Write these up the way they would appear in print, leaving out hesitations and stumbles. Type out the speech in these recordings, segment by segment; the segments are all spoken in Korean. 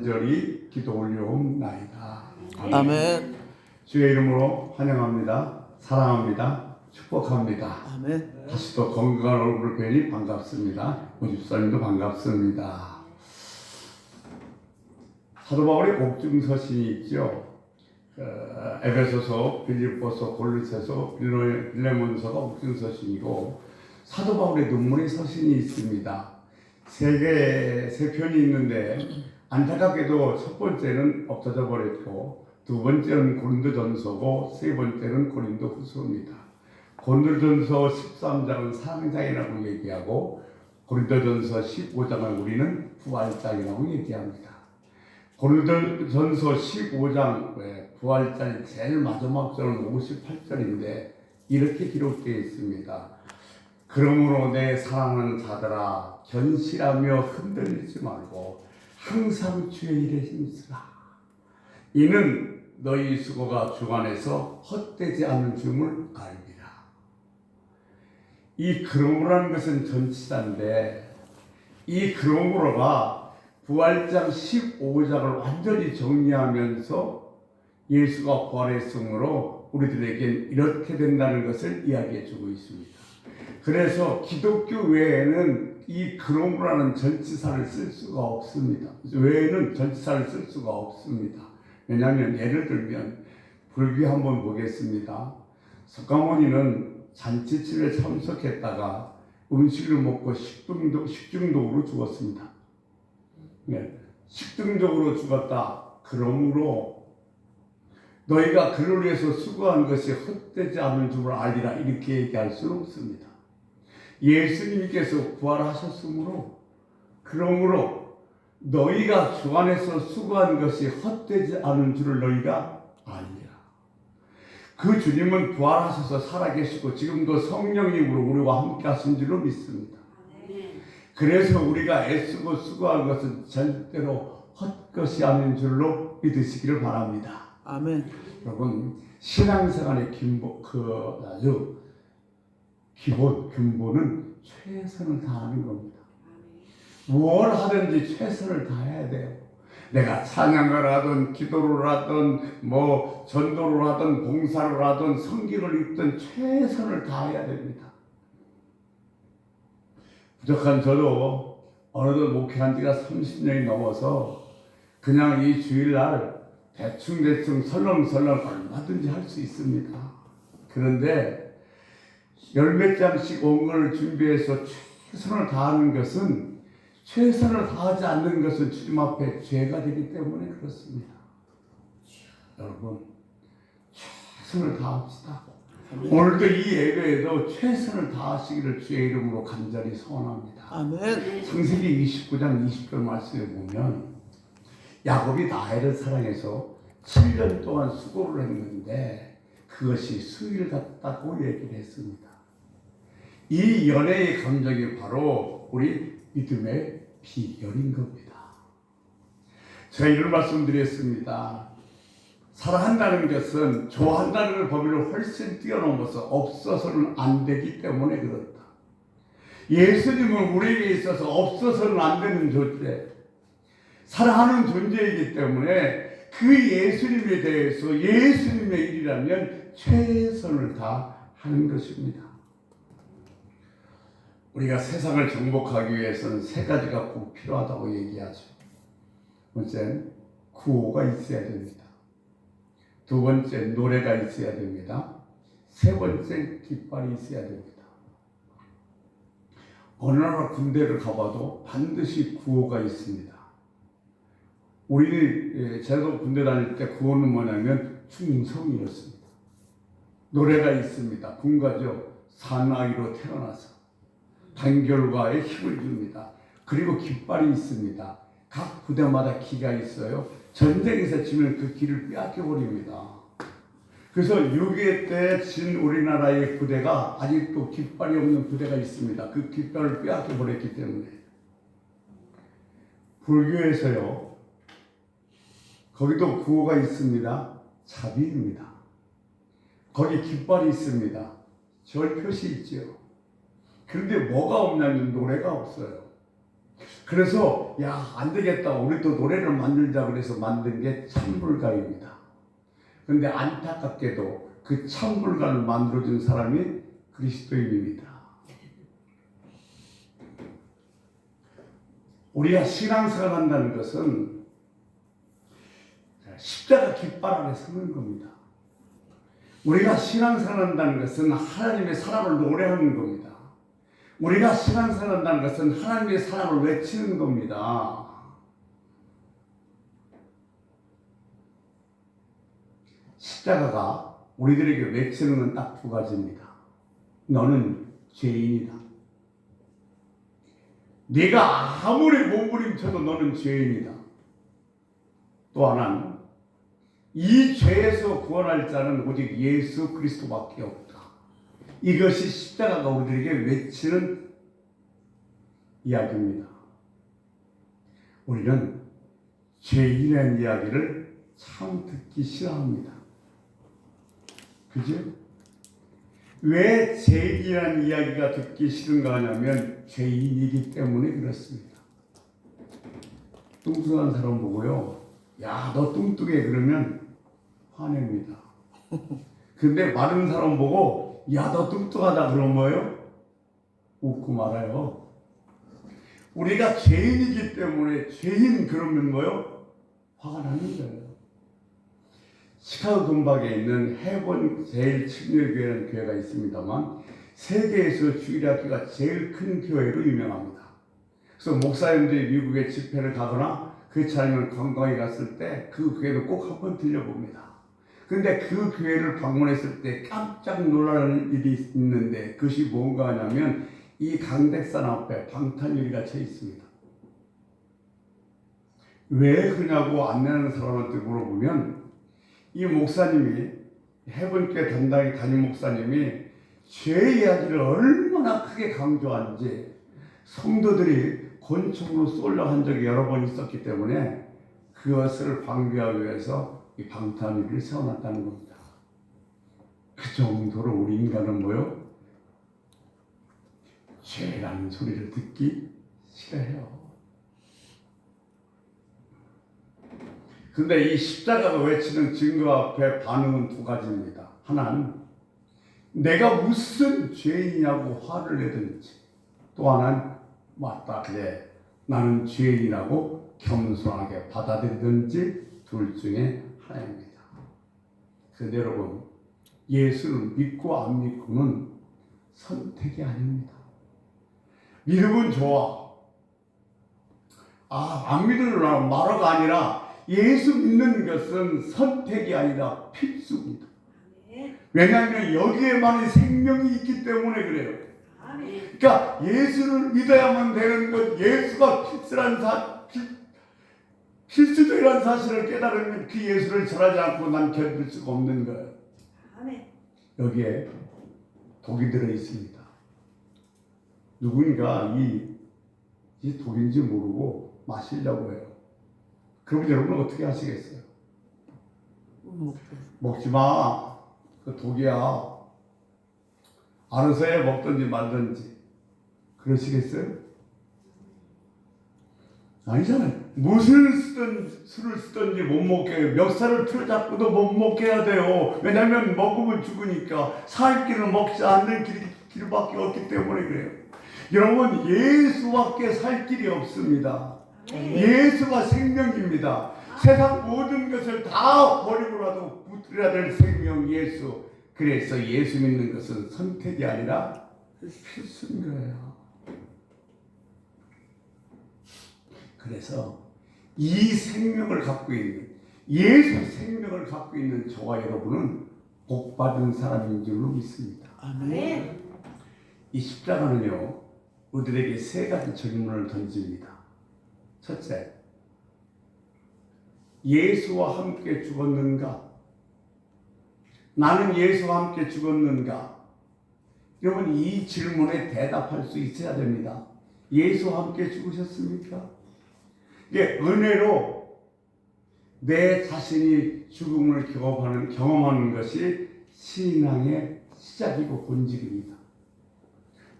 간절히 기도 올려옵나이다. 아멘. 주의 이름으로 환영합니다. 사랑합니다. 축복합니다. 아멘. 다시 또 건강한 얼굴을 뵈니 반갑습니다. 우리 집사님도 반갑습니다. 사도 바울의 복중서신이 있죠. 에베소서, 빌립보서, 골로새서, 빌레몬서가 복중서신이고 사도 바울의 눈물의 서신이 있습니다. 세 편이 있는데 안타깝게도 첫 번째는 없어져 버렸고 두 번째는 고린도전서고 세 번째는 고린도후서입니다. 고린도전서 13장은 상장이라고 얘기하고 고린도전서 15장을 우리는 부활장이라고 얘기합니다. 고린도전서 15장 부활장 제일 마지막 절은 58절인데 이렇게 기록되어 있습니다. 그러므로 내 사랑하는 자들아 견실하며 흔들리지 말고 항상 주의 일에 힘쓰라. 이는 너희 수고가 주 안에서 헛되지 않는 줄을 알리라. 이 그러므로라는 것은 전치사인데 이 그러므로가 부활장 15장을 완전히 정리하면서 예수가 부활했으므로 우리들에겐 이렇게 된다는 것을 이야기해 주고 있습니다. 그래서 기독교 외에는 이 그러므로라는 전치사를 쓸 수가 없습니다. 외에는 전치사를 쓸 수가 없습니다. 왜냐하면 예를 들면 불교 한번 보겠습니다. 석가모니는 잔치집에 참석했다가 음식을 먹고 식중독으로 죽었습니다. 식중독으로 죽었다. 그러므로 너희가 그를 위해서 수고한 것이 헛되지 않은 줄을 알리라. 이렇게 얘기할 수는 없습니다. 예수님께서 부활하셨으므로 그러므로 너희가 주 안에서 수고한 것이 헛되지 않은 줄을 너희가 알리라. 그 주님은 부활하셔서 살아계시고 지금도 성령님으로 우리와 함께 하신 줄로 믿습니다. 그래서 우리가 애쓰고 수고한 것은 절대로 헛것이 아닌 줄로 믿으시기를 바랍니다. 아멘. 여러분 신앙생활의 근본은 최선을 다하는 겁니다. 뭘 하든지 최선을 다해야 돼요. 내가 찬양을 하든 기도를 하든 전도를 하든 봉사를 하든 성경을 읽든 최선을 다해야 됩니다. 부족한 저도 어느덧 목회한 지가 30년이 넘어서 그냥 이 주일날 대충 설렁설렁 얼마든지 할 수 있습니다. 그런데 열몇 장씩 원고를 준비해서 최선을 다하는 것은 최선을 다하지 않는 것은 주님 앞에 죄가 되기 때문에 그렇습니다. 여러분 최선을 다합시다. 오늘도 이 예배에도 최선을 다하시기를 주의 이름으로 간절히 소원합니다. 아멘. 창세기 29장 20절 말씀에 보면 야곱이 라헬을 사랑해서 7년 동안 수고를 했는데 그것이 수일 같다고 얘기를 했습니다. 이 연애의 감정이 바로 우리 믿음의 비결인 겁니다. 제가 이런 말씀드렸습니다. 사랑한다는 것은 좋아한다는 범위를 훨씬 뛰어넘어서 없어서는 안 되기 때문에 그렇다. 예수님은 우리에게 있어서 없어서는 안 되는 존재, 사랑하는 존재이기 때문에 그 예수님에 대해서 예수님의 일이라면 최선을 다하는 것입니다. 우리가 세상을 정복하기 위해서는 세 가지가 꼭 필요하다고 얘기하죠. 첫째는 구호가 있어야 됩니다. 두 번째 노래가 있어야 됩니다. 세 번째 깃발이 있어야 됩니다. 어느 나라 군대를 가봐도 반드시 구호가 있습니다. 제가 군대 다닐 때 구호는 뭐냐면 충성이었습니다. 노래가 있습니다. 군가죠. 사나이로 태어나서 단결과의 힘을 줍니다. 그리고 깃발이 있습니다. 각 부대마다 기가 있어요. 전쟁에서 지면 그 기를 빼앗겨버립니다. 그래서 6.25 때 진 우리나라의 부대가 아직도 깃발이 없는 부대가 있습니다. 그 깃발을 빼앗겨버렸기 때문에. 불교에서요, 거기도 구호가 있습니다. 자비입니다. 거기 깃발이 있습니다. 절 표시 있죠. 그런데 뭐가 없냐면 노래가 없어요. 그래서 야, 안 되겠다. 우리도 노래를 만들자 그래서 만든 게 찬불가입니다. 그런데 안타깝게도 그 찬불가를 만들어준 사람이 그리스도인입니다. 우리가 신앙생활 한다는 것은 십자가 깃발 아래 서는 겁니다. 우리가 신앙생활 한다는 것은 하나님의 사랑을 노래하는 겁니다. 우리가 신앙생활 한다는 것은 하나님의 사랑을 외치는 겁니다. 십자가가 우리들에게 외치는 건 딱 두 가지입니다. 너는 죄인이다. 네가 아무리 몸부림쳐도 너는 죄인이다. 또 하나는 이 죄에서 구원할 자는 오직 예수 그리스도밖에 없다. 이것이 십자가가 우리들에게 외치는 이야기입니다. 우리는 죄인의 이야기를 참 듣기 싫어합니다. 그죠? 왜 죄인이라는 이야기가 듣기 싫은가 하냐면 죄인이기 때문에 그렇습니다. 뚱뚱한 사람 보고요, 야, 너 뚱뚱해 그러면 화냅니다. 근데 마른 사람 보고 야, 너 뚱뚱하다 그러면 뭐예요? 웃고 말아요. 우리가 죄인이기 때문에 죄인 그러면 뭐예요? 화가 나는 거예요. 시카고 근방에 있는 해본 제일 침례교회라는 교회가 있습니다만 세계에서 주일학교가 제일 큰 교회로 유명합니다. 그래서 목사님들이 미국에 집회를 가거나 그렇지 않으면 관광에 갔을 때 그 교회를 꼭 한번 들려봅니다. 근데 그 교회를 방문했을 때 깜짝 놀라는 일이 있는데 그것이 뭔가 하냐면 이 강백산 앞에 방탄유리가 쳐 있습니다. 왜 그러냐고 안내하는 사람한테 물어보면 이 목사님이 해본교회 담임 목사님이 죄 이야기를 얼마나 크게 강조하는지 성도들이 권총으로 쏠려 한 적이 여러 번 있었기 때문에 그것을 방비하기 위해서 이 방탄유리를 세워놨다는 겁니다. 그 정도로 우리 인간은 뭐요? 죄라는 소리를 듣기 싫어해요. 근데 이 십자가가 외치는 증거 앞에 반응은 두 가지입니다. 하나는 내가 무슨 죄인이냐고 화를 내든지, 또 하나는 맞다 그래 나는 죄인이라고 겸손하게 받아들이든지 둘 중에 하나입니다. 그런데 여러분, 예수를 믿고 안 믿고는 선택이 아닙니다. 믿으면 좋아. 안 믿으려고 말어가 아니라 예수 믿는 것은 선택이 아니라 필수입니다. 왜냐하면 여기에만이 생명이 있기 때문에 그래요. 그러니까 예수를 믿어야만 되는 것, 예수가 필수적이라는 사실을 깨달으면 그 예수를 전하지 않고 난 견딜 수가 없는 거예요. 여기에 독이 들어 있습니다. 누군가 이 독인지 모르고 마시려고 해요. 그러면 여러분 어떻게 하시겠어요? 먹지 마. 그 독이야. 알아서 해. 먹든지 말든지. 그러시겠어요? 아니잖아요. 술을 쓰든지 못 먹게 해요. 멱살을 틀어잡고도 못 먹게 해야 돼요. 왜냐하면 먹으면 죽으니까. 살 길을 먹지 않는 길밖에 없기 때문에 그래요. 여러분, 예수밖에 살 길이 없습니다. 예수가 생명입니다. 세상 모든 것을 다 버리고라도 붙들어야 될 생명 예수. 그래서 예수 믿는 것은 선택이 아니라 필수인 거예요. 그래서 이 생명을 갖고 있는, 예수 생명을 갖고 있는 저와 여러분은 복받은 사람인 줄로 믿습니다. 아멘. 이 십자가는요, 우리들에게 세 가지 질문을 던집니다. 첫째, 예수와 함께 죽었는가? 나는 예수와 함께 죽었는가? 여러분, 이 질문에 대답할 수 있어야 됩니다. 예수와 함께 죽으셨습니까? 이게 은혜로 내 자신이 죽음을 경험하는 것이 신앙의 시작이고 본질입니다.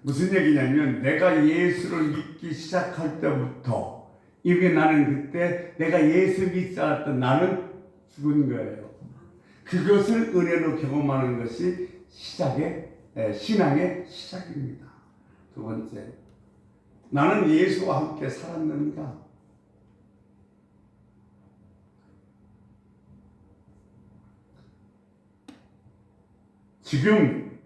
무슨 얘기냐면 내가 예수를 믿기 시작할 때부터 이미 나는 그때 내가 예수 믿지 않았던 나는 죽은 거예요. 그것을 은혜로 경험하는 것이 신앙의 시작입니다. 두 번째, 나는 예수와 함께 살았는가? 지금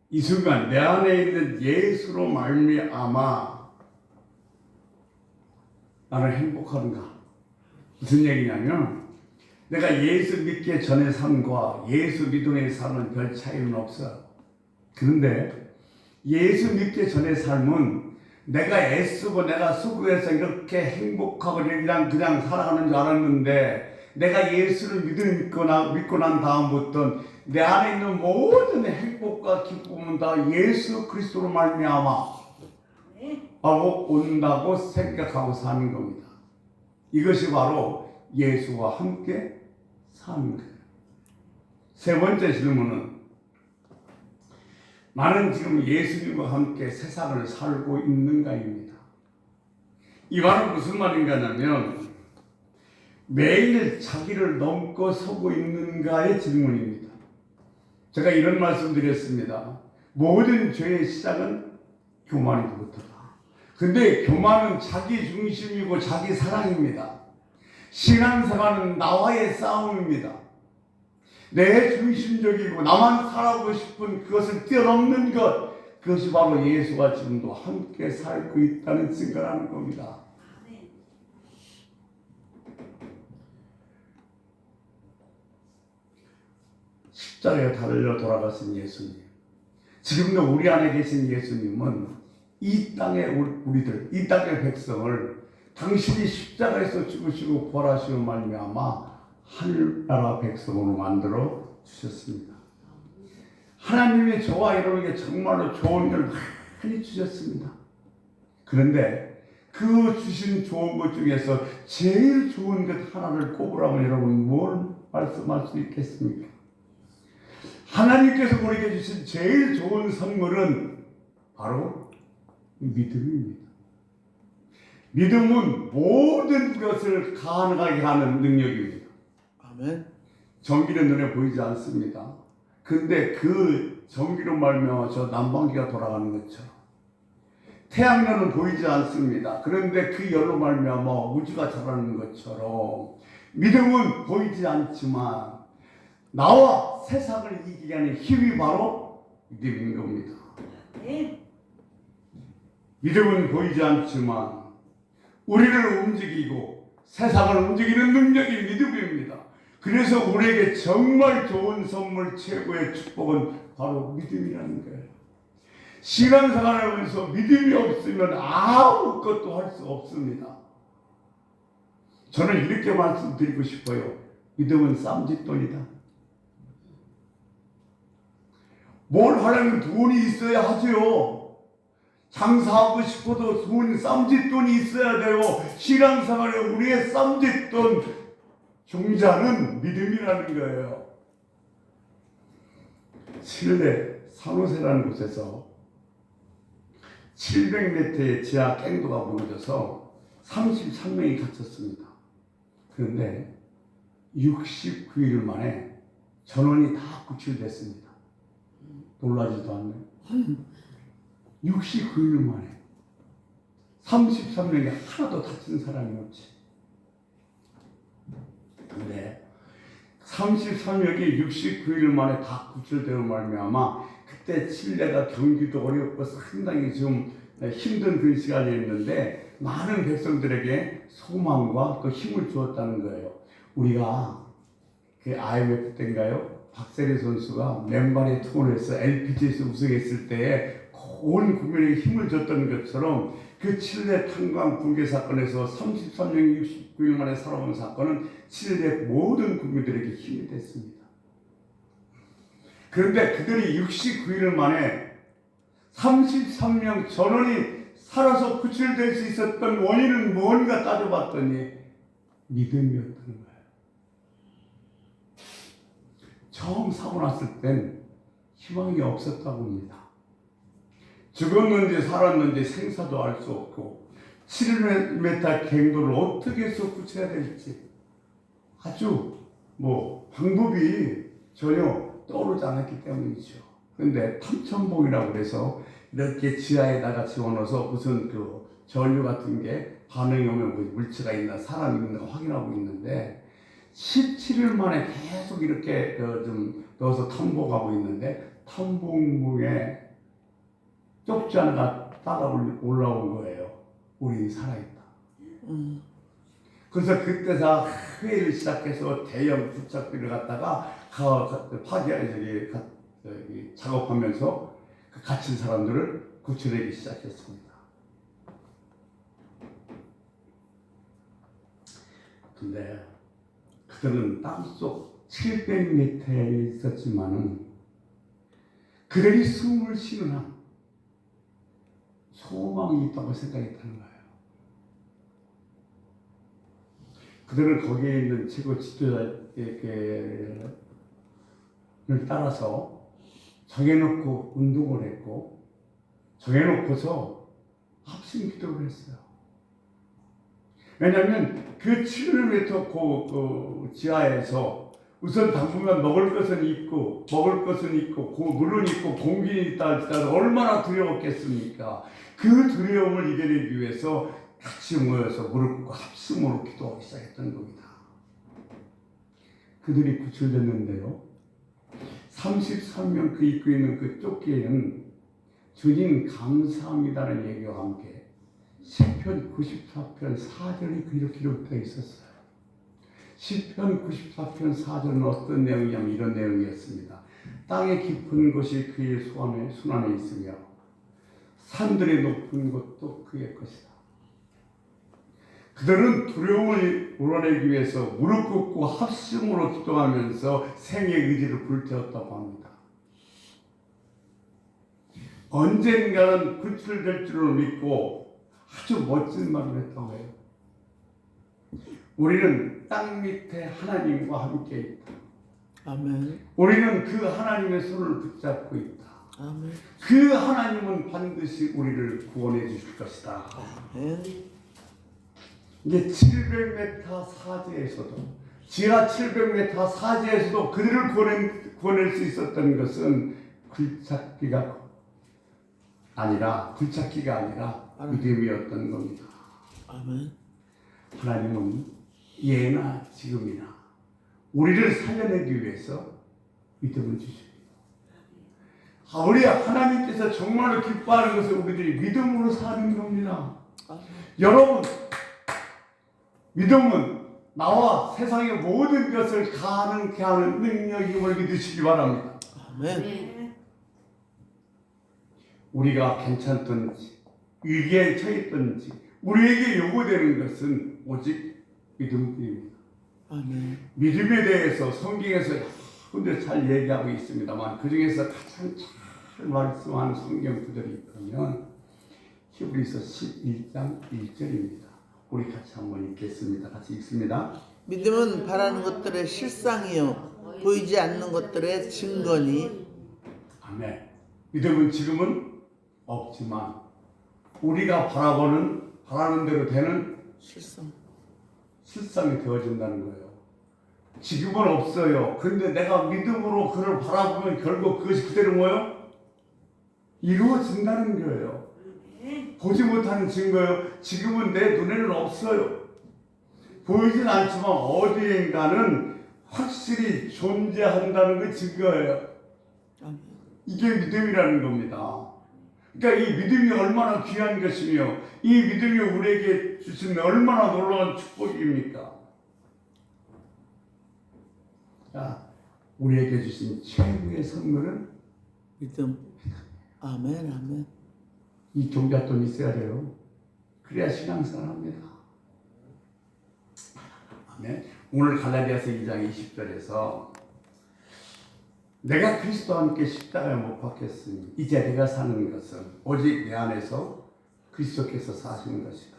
이 순간 내 안에 있는 예수로 말미암아 나는 행복한가? 무슨 얘기냐면 내가 예수 믿기 전의 삶과 예수 믿음의 삶은 별 차이는 없어. 그런데 예수 믿기 전의 삶은 내가 애쓰고 내가 수고해서 이렇게 행복하고 그냥 살아가는 줄 알았는데 내가 예수를 믿고 난 다음부터 내 안에 있는 모든 행복과 기쁨은 다 예수 그리스도로 말미암아 하고 온다고 생각하고 사는 겁니다. 이것이 바로 예수와 함께 사는 거예요. 세 번째 질문은 나는 지금 예수님과 함께 세상을 살고 있는가입니다. 이 말은 무슨 말인가 하면 매일 자기를 넘고 서고 있는가의 질문입니다. 제가 이런 말씀 드렸습니다. 모든 죄의 시작은 교만으로부터다. 근데 교만은 자기 중심이고 자기 사랑입니다. 신앙생활은 나와의 싸움입니다. 내 중심적이고 나만 살아보고 싶은 그것을 뛰어넘는 것, 그것이 바로 예수와 지금도 함께 살고 있다는 증거라는 겁니다. 십자가에 달려 돌아가신 예수님, 지금도 우리 안에 계신 예수님은 이 땅의 우리들, 이 땅의 백성을 당신이 십자가에서 죽으시고 부활하시고 말미암아 하늘나라 백성으로 만들어 주셨습니다. 하나님이 저와 여러분에게 정말로 좋은 걸 많이 주셨습니다. 그런데 그 주신 좋은 것 중에서 제일 좋은 것 하나를 꼽으라면 여러분 뭘 말씀할 수 있겠습니까? 하나님께서 우리에게 주신 제일 좋은 선물은 바로 믿음입니다. 믿음은 모든 것을 가능하게 하는 능력입니다. 아멘. 전기는 눈에 보이지 않습니다. 근데 그 전기로 말미암아 저 난방기가 돌아가는 것처럼 태양열은 보이지 않습니다. 그런데 그 열로 말미암아 우주가 자라는 것처럼 믿음은 보이지 않지만 나와 세상을 이기게 하는 힘이 바로 믿음인 겁니다. 믿음은 보이지 않지만 우리를 움직이고 세상을 움직이는 능력이 믿음입니다. 그래서 우리에게 정말 좋은 선물, 최고의 축복은 바로 믿음이라는 거예요. 신앙생활을 하면서 믿음이 없으면 아무것도 할 수 없습니다. 저는 이렇게 말씀드리고 싶어요. 믿음은 쌈짓돈이다. 뭘 하려면 돈이 있어야 하죠. 장사하고 싶어도 쌈짓돈이 있어야 돼요. 신앙생활에 우리의 쌈짓돈 종자는 믿음이라는 거예요. 칠레 산호세라는 곳에서 700m의 지하 갱도가 무너져서 33명이 갇혔습니다. 그런데 69일 만에 전원이 다 구출됐습니다. 놀라지도 않네요. 69일 만에 33명이 하나도 다친 사람이 없지. 근데 33명이 69일 만에 다 구출되는 말미암아 그때 칠레가 경기도 어렵고 상당히 좀 힘든 그 시간이었는데 많은 백성들에게 소망과 또 힘을 주었다는 거예요. 우리가 그 IMF 때인가요? 박세리 선수가 맨발의 투혼에서 LPG에서 우승했을 때에 온 국민에게 힘을 줬던 것처럼 그 칠레 탄광 붕괴 사건에서 33년 69일 만에 살아온 사건은 칠레 모든 국민들에게 힘이 됐습니다. 그런데 그들이 69일 만에 33명 전원이 살아서 구출될 수 있었던 원인은 뭔가 따져봤더니 믿음이었던 거예요. 처음 사고 났을 땐 희망이 없었다고 합니다. 죽었는지 살았는지 생사도 알 수 없고 7m 갱도를 어떻게 해서 고쳐야 될지 아주 방법이 전혀 떠오르지 않았기 때문이죠. 그런데 탐천봉이라고 해서 이렇게 지하에다가 집어넣어서 무슨 그 전류 같은 게 반응이 오면 물체가 있나 사람이 있나 확인하고 있는데 17일 만에 계속 이렇게 좀 넣어서 탐복하고 있는데 탐복봉에 쪽지 하나가 따라 올라온 거예요. 우리는 살아있다. 그래서 그때서 회의를 시작해서 대형 부착비를 갖다가 작업하면서 그 갇힌 사람들을 구출하기 시작했습니다. 근데 그들은 땅속 700m에 있었지만은 그들이 숨을 쉬는 한 소망이 있다고 생각했다는 거예요. 그들은 거기에 있는 최고 지도자를 따라서 정해놓고 운동을 했고 정해놓고서 합심 기도를 했어요. 왜냐하면 그 7km 그 지하에서 우선 당분간 먹을 것은 있고 물은 있고 공기는 있다 할지라도 얼마나 두려웠겠습니까? 그 두려움을 이겨내기 위해서 같이 모여서 무릎 꿇고 합심으로 기도하기 시작했던 겁니다. 그들이 구출됐는데요. 33명 그 입고 있는 그 조끼에는 주님 감사합니다라는 얘기와 함께 시편 94편 4절이 그렇게 기록되어 있었어요. 시편 94편 4절은 어떤 내용이냐면 이런 내용이었습니다. 땅의 깊은 곳이 그의 손안에 있으며 산들의 높은 곳도 그의 것이다. 그들은 두려움을 몰아내기 위해서 무릎 꿇고 합심으로 기도하면서 생의 의지를 불태웠다고 합니다. 언젠가는 구출될 줄을 믿고 아주 멋진 말을 했다고 해요. 우리는 땅 밑에 하나님과 함께 있다. 아멘. 우리는 그 하나님의 손을 붙잡고 있다. 아멘. 그 하나님은 반드시 우리를 구원해 주실 것이다. 아멘. 이게 700m 사지에서도 지하 700m 사지에서도 그들을 구원할 수 있었던 것은 굴착기가 아니라 믿음이었던 겁니다. 아멘. 하나님은 예나 지금이나 우리를 살려내기 위해서 믿음을 주십니다. 우리 하나님께서 정말로 기뻐하는 것은 우리들이 믿음으로 사는 겁니다. 아멘. 여러분, 믿음은 나와 세상의 모든 것을 가능케 하는 능력임을 믿으시기 바랍니다. 아멘. 우리가 괜찮든지 위기에 처했든지 우리에게 요구되는 것은 오직 믿음입니다. 아멘. 믿음에 대해서 성경에서 여러 잘 얘기하고 있습니다만 그 중에서 가장 잘 말씀하는 성경 구절이 있다면 히브리서 11장 1절입니다. 우리 같이 한번 읽겠습니다. 같이 읽습니다. 믿음은 바라는 것들의 실상이요 보이지 않는 것들의 증거니. 아멘. 믿음은 지금은 없지만 우리가 바라는 대로 되는 실상이 되어진다는 거예요. 지금은 없어요. 그런데 내가 믿음으로 그를 바라보면 결국 그것이 그대로 뭐예요? 이루어진다는 거예요. 보지 못하는 증거요. 지금은 내 눈에는 없어요. 보이진 않지만 어디엔가는 확실히 존재한다는 그 증거예요. 이게 믿음이라는 겁니다. 그러니까 이 믿음이 얼마나 귀한 것이며 이 믿음이 우리에게 주신 얼마나 놀라운 축복입니까? 자, 우리에게 주신 최고의 선물은 믿음. 아멘. 아멘. 이 종잣돈이 있어야 돼요. 그래야 신앙생활합니다. 아멘. 오늘 갈라디아서 2장 20절에서 내가 그리스도와 함께 십자가에 못 박혔으니 이제 내가 사는 것은 오직 내 안에서 그리스도께서 사시는 것이다.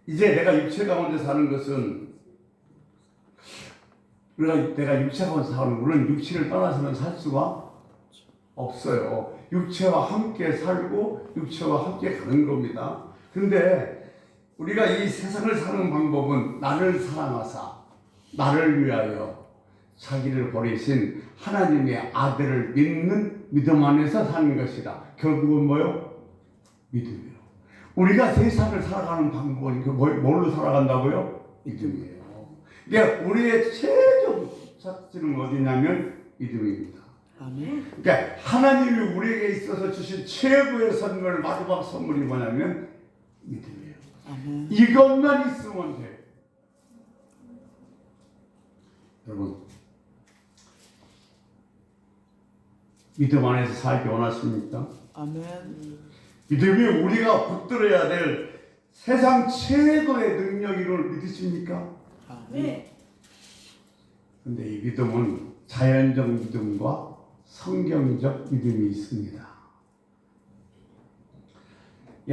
이제 내가 육체 가운데 사는 것은 내가 육체 가운데 사는 물론 육체를 떠나서는 살 수가 없어요. 육체와 함께 살고 육체와 함께 가는 겁니다. 그런데 우리가 이 세상을 사는 방법은 나를 사랑하사 나를 위하여 자기를 버리신 하나님의 아들을 믿는 믿음 안에서 사는 것이다. 결국은 뭐요? 믿음이요. 우리가 세상을 살아가는 방법은 뭘로 살아간다고요? 믿음이에요. 그러니까 우리의 최종 착지는 어디냐면 믿음입니다. 아멘. 그러니까 하나님이 우리에게 있어서 주신 최고의 선물, 마지막 선물이 뭐냐면 믿음이에요. 아멘. 이것만 있으면 돼요. 여러분, 믿음 안에서 살기 원하십니까? 아멘. 믿음이 우리가 붙들어야 될 세상 최고의 능력인 걸 믿으십니까? 아멘. 근데 이 믿음은 자연적 믿음과 성경적 믿음이 있습니다.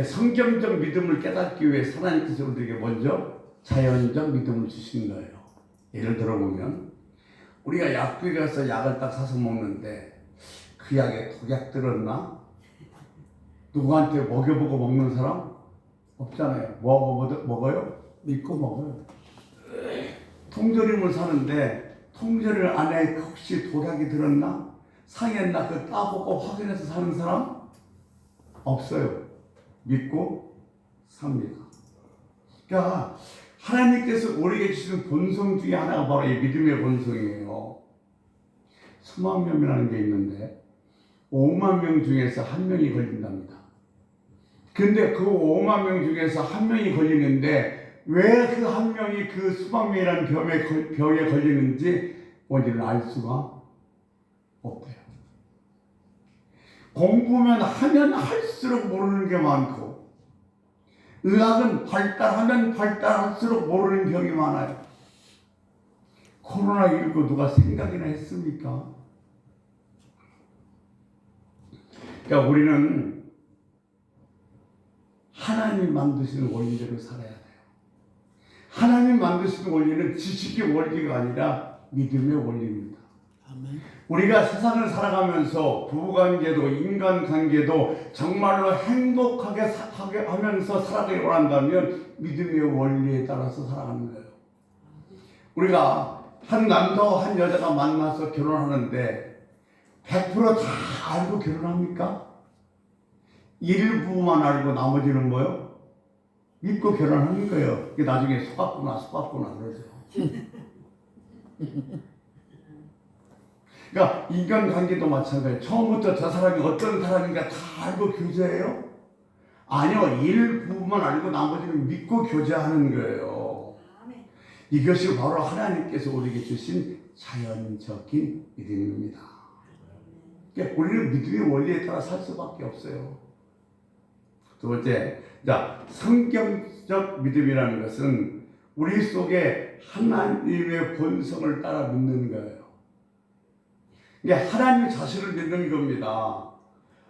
성경적 믿음을 깨닫기 위해 하나님께서 우리에게 먼저 자연적 믿음을 주신 거예요. 예를 들어보면 우리가 약국에 가서 약을 딱 사서 먹는데 그 약에 독약 들었나? 누구한테 먹여보고 먹는 사람? 없잖아요. 먹어요? 믿고 먹어요. 통조림을 사는데 통조림 안에 혹시 독약이 들었나? 상했나? 그 따보고 확인해서 사는 사람? 없어요. 믿고 삽니다. 그러니까 하나님께서 우리에게 주시는 본성 중에 하나가 바로 이 믿음의 본성이에요. 수만 명이라는 게 있는데 5만 명 중에서 한 명이 걸린답니다. 근데 그 5만 명 중에서 한 명이 걸리는데 왜 그 한 명이 그 수만 명이라는 병에 걸리는지 원인을 알 수가 없대요. 공부만 하면 할수록 모르는 게 많고 의학은 발달하면 발달할수록 모르는 병이 많아요. 코로나19 누가 생각이나 했습니까? 그러니까 우리는 하나님 만드시는 원리대로 살아야 돼요. 하나님 만드시는 원리는 지식의 원리가 아니라 믿음의 원리입니다. 아멘. 우리가 세상을 살아가면서 부부관계도 인간관계도 정말로 행복하게 하면서 살아가기 원한다면 믿음의 원리에 따라서 살아가는 거예요. 우리가 한 남자와 한 여자가 만나서 결혼하는데 100%다 알고 결혼합니까? 일부만 알고 나머지는 뭐요? 믿고 결혼하는 거예요. 나중에 속았구나 그러죠. 그러니까 인간관계도 마찬가지예요. 처음부터 저 사람이 어떤 사람인가 다 알고 교제해요? 아니요. 일부만 알고 나머지는 믿고 교제하는 거예요. 이것이 바로 하나님께서 우리에게 주신 자연적인 믿음입니다. 그러니까 우리는 믿음의 원리에 따라 살 수밖에 없어요. 두 번째, 성경적 믿음이라는 것은 우리 속에 하나님의 본성을 따라 믿는 거예요. 이게 하나님 자신을 믿는 겁니다.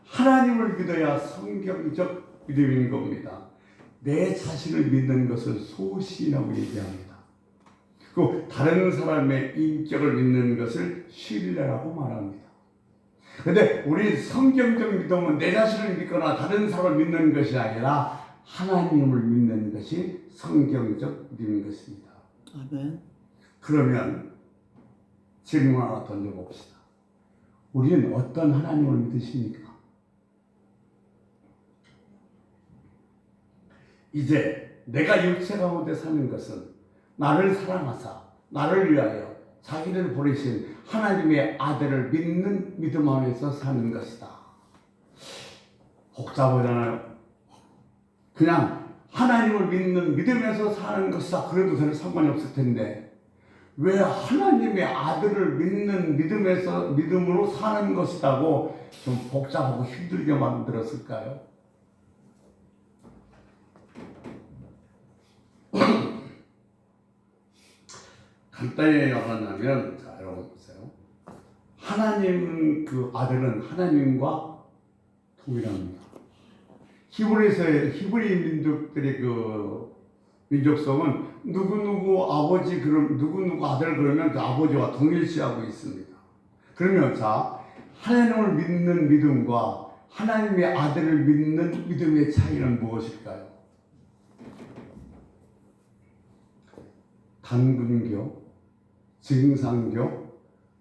하나님을 믿어야 성경적 믿음인 겁니다. 내 자신을 믿는 것을 소신이라고 얘기합니다. 그 다른 사람의 인격을 믿는 것을 신뢰라고 말합니다. 그런데 우리 성경적 믿음은 내 자신을 믿거나 다른 사람을 믿는 것이 아니라 하나님을 믿는 것이 성경적 믿음인 것입니다. 아멘. 그러면 질문 하나 던져봅시다. 우리는 어떤 하나님을 믿으십니까? 이제 내가 육체 가운데 사는 것은 나를 사랑하사 나를 위하여 자기를 버리신 하나님의 아들을 믿는 믿음 안에서 사는 것이다. 복잡하잖아요. 그냥 하나님을 믿는 믿음에서 사는 것이다. 그래도 별 상관이 없을 텐데 왜 하나님의 아들을 믿는 믿음으로 사는 것이라고 좀 복잡하고 힘들게 만들었을까요? 간단히 말하자면, 자, 여러분 보세요. 하나님 그 아들은 하나님과 동일합니다. 히브리 민족들의 그 민족성은 누구누구 아버지 누구누구 아들 그러면 그 아버지와 동일시하고 있습니다. 그러면 자, 하나님을 믿는 믿음과 하나님의 아들을 믿는 믿음의 차이는 무엇일까요? 단군교, 증상교,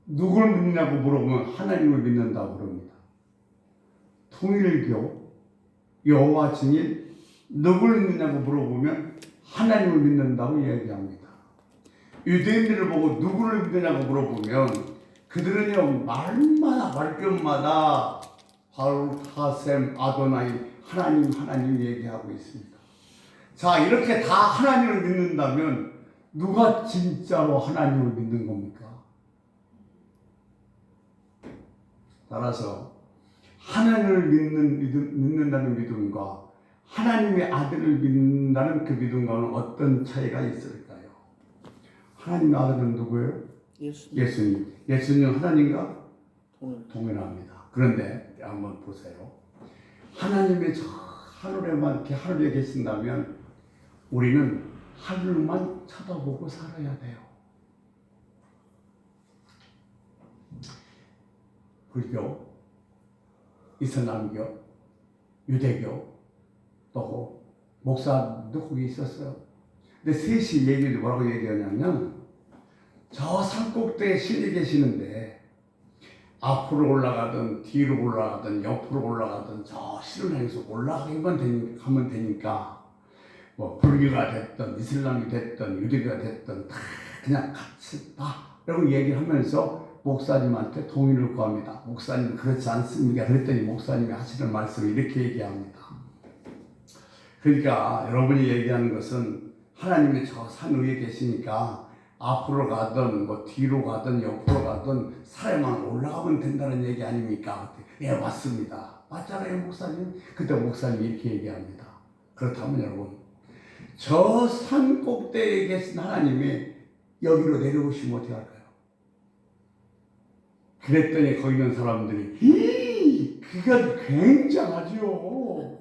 누굴 믿냐고 물어보면 하나님을 믿는다고 그럽니다. 통일교, 여호와 증인, 누굴 믿느냐고 물어보면 하나님을 믿는다고 이야기합니다. 유대인들을 보고 누구를 믿느냐고 물어보면 그들은요 말끝마다 바울, 하셈, 아도나이, 하나님 얘기하고 있습니다. 자, 이렇게 다 하나님을 믿는다면 누가 진짜로 하나님을 믿는 겁니까? 따라서 하나님을 믿는다는 믿음과 하나님의 아들을 믿는다는 그 믿음과는 어떤 차이가 있을까요? 하나님의 아들은 누구예요? 예수님. 예수님 하나님과 동일합니다. 그런데 한번 보세요. 하나님의 저 하늘에만 이렇게 하늘에 계신다면 우리는 하늘만 쳐다보고 살아야 돼요. 불교, 이슬람교, 유대교, 또 목사도 거기 있었어요. 근데 셋이 얘기를 뭐라고 얘기하냐면 저 산꼭대에 신이 계시는데 앞으로 올라가든 뒤로 올라가든 옆으로 올라가든 저 신을 올라가기만 하면 되니까 뭐 불교가 됐든 이슬람이 됐든 유대교가 됐든 다 그냥 같이 라고 얘기를 하면서 목사님한테 동의를 구합니다. 목사님 그렇지 않습니까? 그랬더니 목사님이 하시는 말씀을 이렇게 얘기합니다. 그러니까 여러분이 얘기하는 것은 하나님이 저 산 위에 계시니까 앞으로 가든 뭐 뒤로 가든 옆으로 가든 산에만 올라가면 된다는 얘기 아닙니까? 예, 맞습니다. 맞잖아요, 목사님. 그때 목사님이 이렇게 얘기합니다. 그렇다면 여러분, 저 산 꼭대기에 계신 하나님이 여기로 내려오시면 어떻게 할까요? 그랬더니 거기 있는 사람들이 그가 굉장하죠.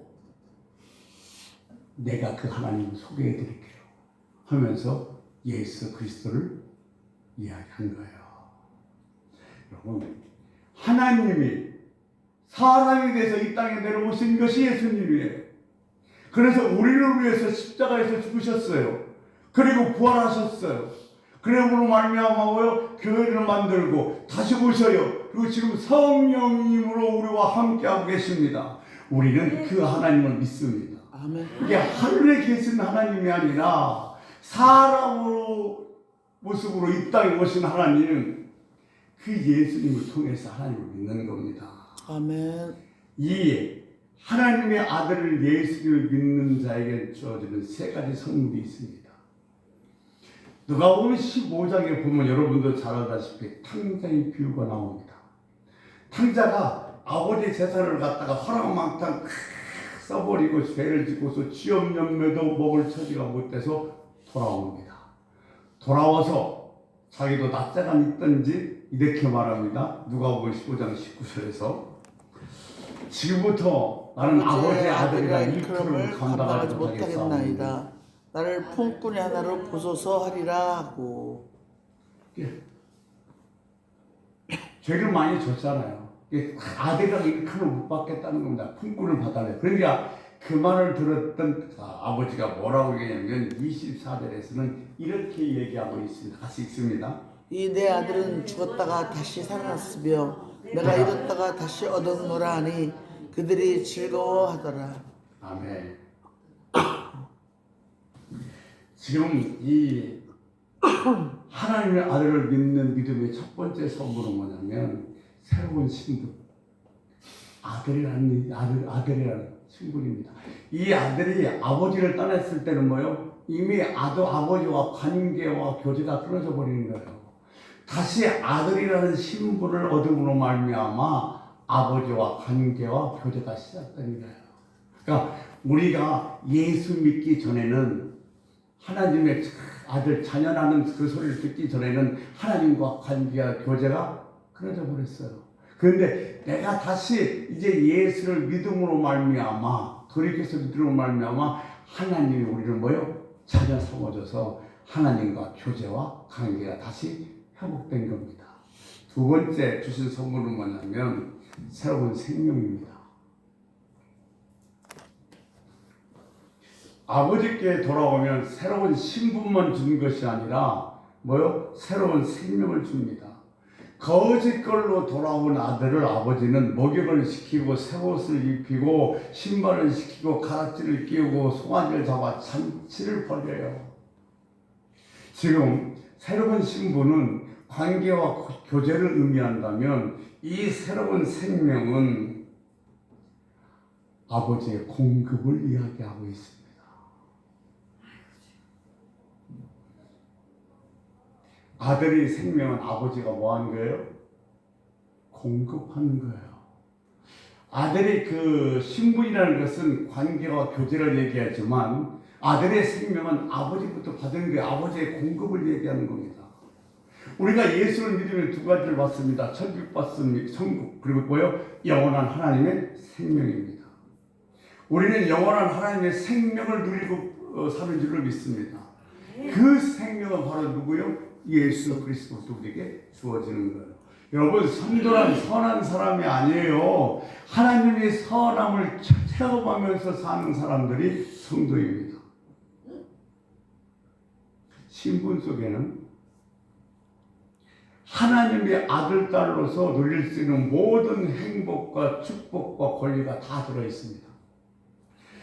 내가 그 하나님을 소개해 드릴게요 하면서 예수 그리스도를 이야기한 거예요. 여러분, 하나님이 사람이 돼서 이 땅에 내려오신 것이 예수님이에요. 그래서 우리를 위해서 십자가에서 죽으셨어요. 그리고 부활하셨어요. 그러므로 말미암아 교회를 만들고 다시 오셔요. 그리고 지금 성령님으로 우리와 함께하고 계십니다. 우리는 그 하나님을 믿습니다. 아멘. 이게 하늘에 계신 하나님이 아니라 사람으로 모습으로 이 땅에 오신 하나님은 그 예수님을 통해서 하나님을 믿는 겁니다. 아멘. 이 하나님의 아들을 예수를 믿는 자에게 주어지는 세 가지 선물이 있습니다. 누가복음 15장에 보면 여러분도 잘 알다시피 탕자의 비유가 나옵니다. 탕자가 아버지 재산을 갖다가 허랑망탕 써버리고 죄를 짓고서 지업연매도 먹을 처지가 못 돼서 돌아옵니다. 돌아와서 자기도 낯자간 있던지 이렇게 말합니다. 누가복음 15장 19절에서 지금부터 나는 아버지의 아들이라 일컬음을 감당하지 못하겠나이다. 나를 폰꾼의 하나로 보소서 하리라 하고. 예. 죄를 많이 졌잖아요. 아들이랑 일컬음을 못 받겠다는 겁니다. 품꾼을 받아내. 그러니까 그 말을 들었던 아버지가 뭐라고 얘기하냐면 24절에서는 이렇게 얘기하고 있습니다. 같이 읽습니다. 이 내 아들은 죽었다가 다시 살아났으며 내가 잃었다가 다시 얻었노라 하니 그들이 즐거워하더라. 아멘. 지금 이 하나님의 아들을 믿는 믿음의 첫 번째 선물은 뭐냐면 새로운 신분. 아들이라는 신분입니다. 이 아들이 아버지를 떠났을 때는 뭐요? 이미 아버지와 관계와 교제가 끊어져 버리는 거예요. 다시 아들이라는 신분을 얻음으로 말미암아 아버지와 관계와 교제가 시작되는 거예요. 그러니까 우리가 예수 믿기 전에는 하나님의 아들 자녀라는 그 소리를 듣기 전에는 하나님과 관계와 교제가 끊어져 버렸어요. 그런데 내가 다시 이제 예수를 믿음으로 말미암아 돌이켜서 믿음으로 말미암아 하나님이 우리를 뭐요? 자녀 삼아줘서 하나님과 교제와 관계가 다시 회복된 겁니다. 두 번째 주신 선물은 뭐냐면 새로운 생명입니다. 아버지께 돌아오면 새로운 신분만 주는 것이 아니라 뭐요? 새로운 생명을 줍니다. 거짓 걸로 돌아온 아들을 아버지는 목욕을 시키고 새 옷을 입히고 신발을 시키고 가락지를 끼우고 송아지를 잡아 잔치를 벌여요. 지금 새로운 신분은 관계와 교제를 의미한다면 이 새로운 생명은 아버지의 공급을 이야기하고 있습니다. 아들의 생명은 아버지가 뭐 하는 거예요? 공급하는 거예요. 아들의 그 신분이라는 것은 관계와 교제를 얘기하지만 아들의 생명은 아버지부터 받은 게 아버지의 공급을 얘기하는 겁니다. 우리가 예수를 믿으면 두 가지를 받습니다. 천국 받습니다. 천국 그리고 뭐요? 영원한 하나님의 생명입니다. 우리는 영원한 하나님의 생명을 누리고 사는 줄을 믿습니다. 그 생명은 바로 누구요? 예수 그리스도로 우리에게 주어지는 거예요. 여러분, 성도란 선한 사람이 아니에요. 하나님의 선함을 체험하면서 사는 사람들이 성도입니다. 신분 속에는 하나님의 아들, 딸로서 누릴 수 있는 모든 행복과 축복과 권리가 다 들어있습니다.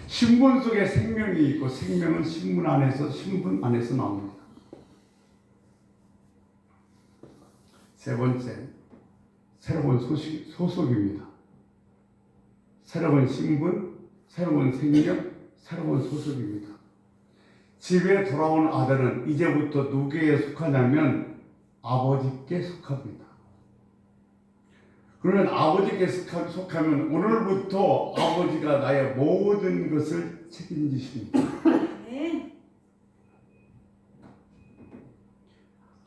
신분 속에 생명이 있고 생명은 신분 안에서 나옵니다. 세 번째, 새로운 소속입니다. 새로운 신분, 새로운 생명, 새로운 소속입니다. 집에 돌아온 아들은 이제부터 누구에게 속하냐면 아버지께 속합니다. 그러면 아버지께 속하면 오늘부터 아버지가 나의 모든 것을 책임지십니다.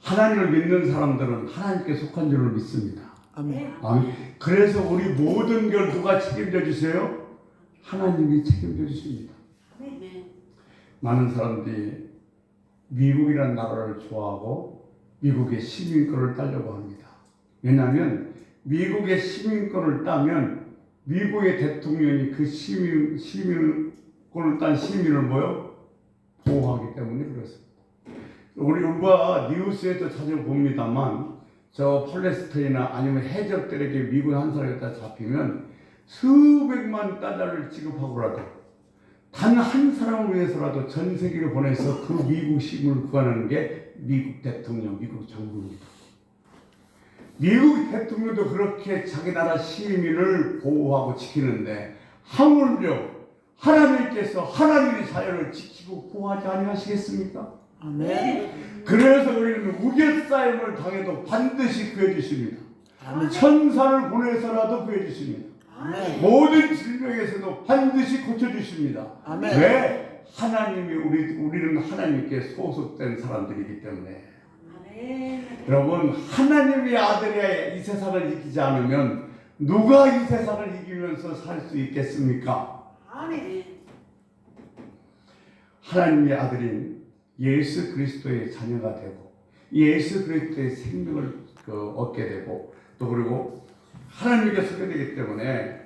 하나님을 믿는 사람들은 하나님께 속한 줄을 믿습니다. 아멘. 아멘. 그래서 우리 모든 걸 누가 책임져 주세요? 하나님이 책임져 주십니다. 많은 사람들이 미국이라는 나라를 좋아하고 미국의 시민권을 따려고 합니다. 왜냐하면 미국의 시민권을 따면 미국의 대통령이 그 시민권을 딴 시민을 뭐요? 보호하기 때문에 그렇습니다. 우리가 뉴스에도 자주 봅니다만 저 팔레스타인이나 아니면 해적들에게 미군 한 사람이 다 잡히면 수백만 달러를 지급하고라도 단 한 사람을 위해서라도 전 세계를 보내서 그 미국 시민을 구하는 게 미국 대통령, 미국 정부입니다. 미국 대통령도 그렇게 자기 나라 시민을 보호하고 지키는데 하물며 하나님께서 하나님의 자연을 지키고 보호하지 아니하시겠습니까? 아멘. 그래서 우리는 우겨싸임을 당해도 반드시 구해주십니다. 아멘. 천사를 보내서라도 구해주십니다. 아멘. 모든 질병에서도 반드시 고쳐주십니다. 아멘. 왜? 하나님이 우리는 하나님께 소속된 사람들이기 때문에. 여러분, 하나님의 아들이 이 세상을 이기지 않으면 누가 이 세상을 이기면서 살 수 있겠습니까? 하나님의 아들인 예수 그리스도의 자녀가 되고 예수 그리스도의 생명을 얻게 되고 또 그리고 하나님께 소개되기 때문에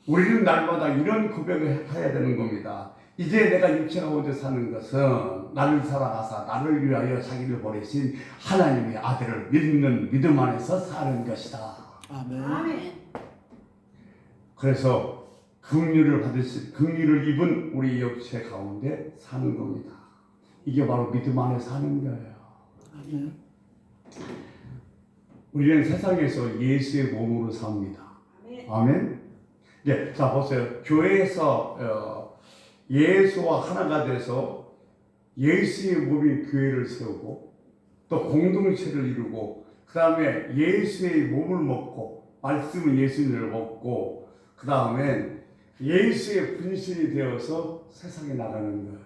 우리는 날마다 이런 고백을 해야 되는 겁니다. 이제 내가 육체 가운데 사는 것은 나를 사랑하사 나를 위하여 자기를 보내신 하나님의 아들을 믿는 믿음 안에서 사는 것이다. 아멘. 그래서 긍휼을 입은 우리 육체 가운데 사는 겁니다. 이게 바로 믿음 안에 사는 거예요. 아멘. 우리는 세상에서 예수의 몸으로 삽니다. 아멘. 네, 자 보세요. 교회에서 예수와 하나가 돼서 예수의 몸인 교회를 세우고 또 공동체를 이루고 그 다음에 예수의 몸을 먹고 말씀은 예수님을 먹고 그 다음에 예수의 분신이 되어서 세상에 나가는 거예요.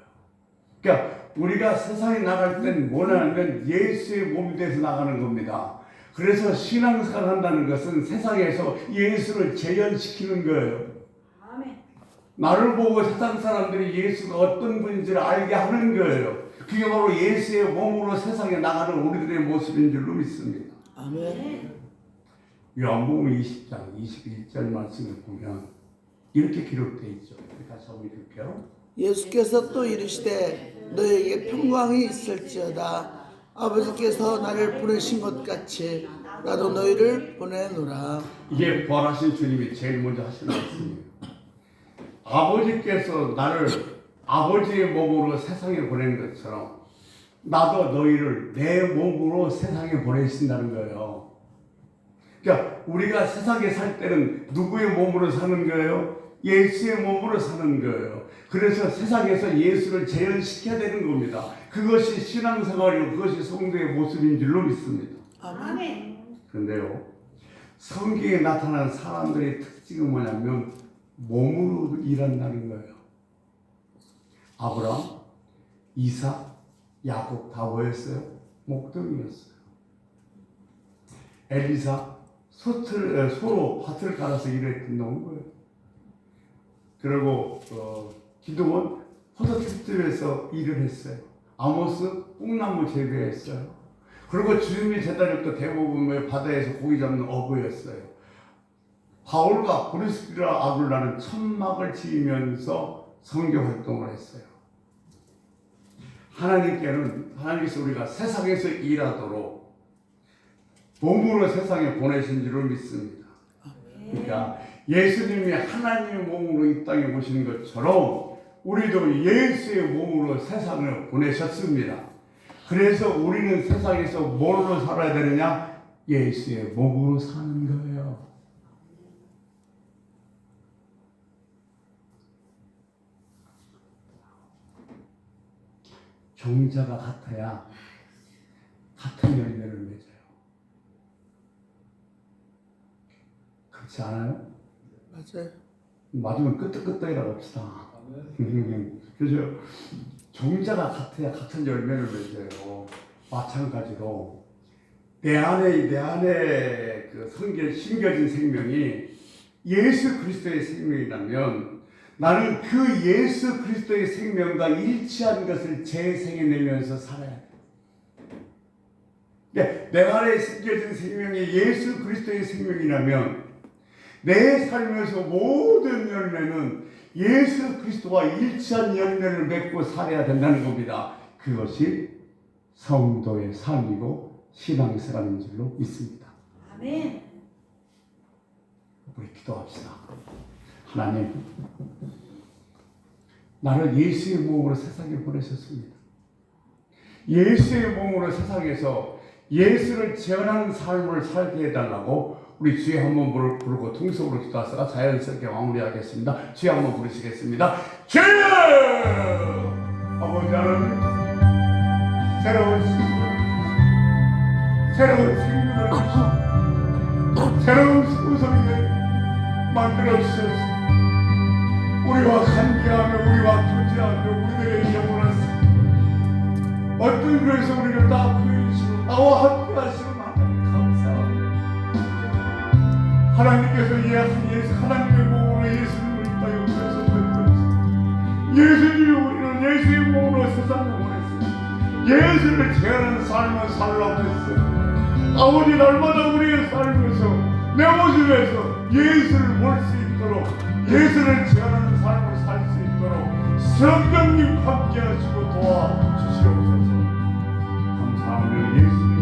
그러니까 우리가 세상에 나갈 땐 뭐냐면 예수의 몸이 돼서 나가는 겁니다. 그래서 신앙생활을 한다는 것은 세상에서 예수를 재현시키는 거예요. 나를 보고 세상 사람들이 예수가 어떤 분인지를 알게 하는 거예요. 그게 바로 예수의 몸으로 세상에 나가는 우리들의 모습인 줄로 믿습니다. 아멘. 요한복음 20장 21절 말씀을 보면 이렇게 기록되어 있죠. 다시 한번 읽을게요. 예수께서 또 이르시되 너에게 평강이 있을지어다. 아버지께서 나를 보내신 것 같이 나도 너희를 보내노라. 이게 부활하신 주님이 제일 먼저 하신 말씀이에요. 아버지께서 나를 아버지의 몸으로 세상에 보내는 것처럼 나도 너희를 내 몸으로 세상에 보내신다는 거예요. 그러니까 우리가 세상에 살 때는 누구의 몸으로 사는 거예요? 예수의 몸으로 사는 거예요. 그래서 세상에서 예수를 재현시켜야 되는 겁니다. 그것이 신앙생활이고 그것이 성도의 모습인 줄로 믿습니다. 아멘. 그런데요, 성경에 나타난 사람들의 특징은 뭐냐면 몸으로 일한다는 거예요. 아브라함, 이삭, 야곱 다 뭐였어요? 목동이었어요. 엘리사 소로 밭을 갈아서 일했던 거예요. 그리고 기도원 포도특집에서 일을 했어요. 아모스 뽕나무 재배했어요. 그리고 주님이 제자들 때 대부분 바다에서 고기 잡는 어부였어요. 바울과 브리스길라 아굴라는 천막을 지으면서 선교 활동을 했어요. 하나님께서 우리가 세상에서 일하도록 몸으로 세상에 보내신 줄을 믿습니다. 그러니까 예수님이 하나님의 몸으로 이 땅에 오신 것처럼 우리도 예수의 몸으로 세상을 보내셨습니다. 그래서 우리는 세상에서 뭘로 살아야 되느냐? 예수의 몸으로 사는 거예요. 종자가 같아야 같은 열매를 맺어요. 그렇지 않아요? 맞아요. 맞으면 끄떡끄떡이라고 합시다. 그죠? 종자가 같아야 같은 열매를 맺어요. 마찬가지로 내 안에 그 심겨진 생명이 예수 그리스도의 생명이라면 나는 그 예수 그리스도의 생명과 일치한 것을 재생해내면서 살아야 돼. 내 안에 심겨진 생명이 예수 그리스도의 생명이라면 내 삶에서 모든 열매는 예수 그리스도와 일치한 열매를 맺고 살아야 된다는 겁니다. 그것이 성도의 삶이고 신앙생활인 줄로 믿습니다. 아멘. 우리 기도합시다. 하나님, 나를 예수의 몸으로 세상에 보내셨습니다. 예수의 몸으로 세상에서 예수를 재현하는 삶을 살게 해달라고 우리 주여 한번 부르고 통성으로 기도하다가 자연스럽게 마무리하겠습니다. 주여 한번 부르시겠습니다. 주여! 아버지 하나님, 새로운 생명을 주시고 새로운 후손을 만들어 주셔서 우리와 함께하며 우리와 교제하며 우리들의 영혼을 어떤 것에서 우리를 다 구해주시고 나와 함께하시는 하나님 감사합니다. 하나님께서 하나님의 몸으로 예수님을 이 땅에 보내셨던 예수님이 우리는 예수의 몸으로 세상에 보냈습니다. 예수를 재현하는 삶을 살라고 했어요. 아버지 날마다 우리의 삶에서 내 모습에서 예수를 볼 수 있도록 예수를 재현하는 삶을 살 수 있도록 성령님 함께 하시고 도와주시옵소서. 감사합니다. 예수님